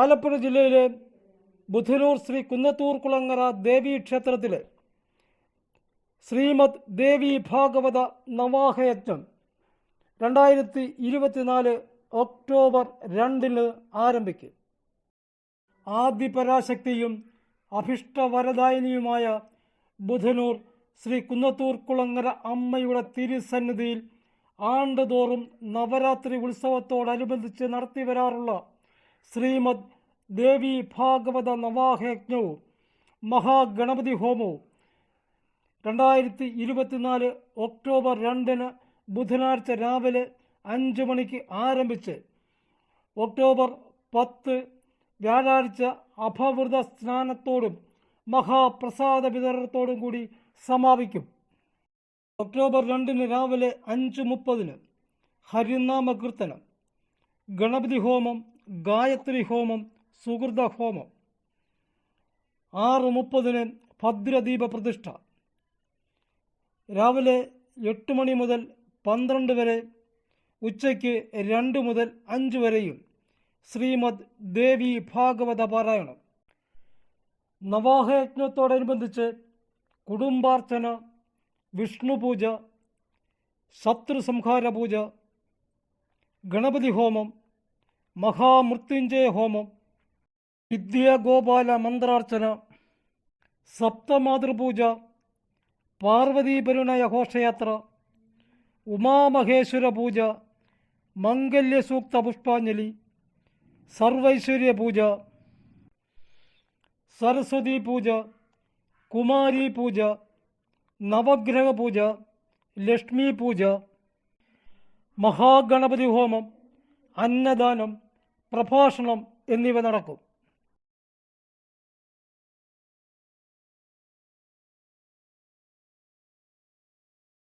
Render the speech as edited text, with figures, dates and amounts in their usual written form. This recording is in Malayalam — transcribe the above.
ആലപ്പുഴ ജില്ലയിലെ ബുധനൂർ ശ്രീ കുന്നത്തൂർകുളങ്ങര ദേവീക്ഷേത്രത്തിലെ ശ്രീമദ് ദേവി ഭാഗവത നവാഹയജ്ഞം 2024 ഒക്ടോബർ 2 ആരംഭിക്കും. ആദിപരാശക്തിയും അഭിഷ്ടവരദായിനിയുമായ ബുധനൂർ ശ്രീ കുന്നത്തൂർകുളങ്ങര അമ്മയുടെ തിരുസന്നിധിയിൽ ആണ്ടുതോറും നവരാത്രി ഉത്സവത്തോടനുബന്ധിച്ച് നടത്തിവരാറുള്ള ശ്രീമദ് ദേവി ഭാഗവത നവാഹയജ്ഞവും മഹാഗണപതി ഹോമവും 2024 ഒക്ടോബർ 2 ബുധനാഴ്ച രാവിലെ 5 മണിക്ക് ആരംഭിച്ച് ഒക്ടോബർ 10 വ്യാഴാഴ്ച അഭവൃത സ്നാനത്തോടും മഹാപ്രസാദ വിതരണത്തോടും കൂടി സമാപിക്കും. ഒക്ടോബർ 2 രാവിലെ 5:30 ഹരിനാമ കീർത്തനം, ഗണപതി ഹോമം, ഗായത്രി ഹോമം, സുഹൃത ഹോമം. 6:30 ഭദ്രദീപ പ്രതിഷ്ഠ. രാവിലെ 8 മണി മുതൽ 12 വരെ, ഉച്ചയ്ക്ക് 2 മുതൽ 5 വരെയും ശ്രീമദ് ദേവി ഭാഗവത പാരായണം. നവാഹയജ്ഞത്തോടനുബന്ധിച്ച് കുടുംബാർച്ചന, വിഷ്ണുപൂജ, ശത്രുസംഹാര പൂജ, ഗണപതി ഹോമം, മഹാമൃത്യുഞ്ജയ ഹോമം, വിദ്യാഗോപാല മന്ത്രാർച്ചന, സപ്തമാതൃപൂജ, പാർവതീ പരിണയ ഘോഷയാത്ര, ഉമാമഹേശ്വര പൂജ, മംഗല്യസൂക്ത പുഷ്പാഞ്ജലി, സർവൈശ്വര്യ പൂജ, സരസ്വതി പൂജ, കുമാരി പൂജ, നവഗ്രഹ പൂജ, ലക്ഷ്മി പൂജ, മഹാഗണപതി ഹോമം, അന്നദാനം, പ്രഭാഷണം എന്നിവ നടക്കും.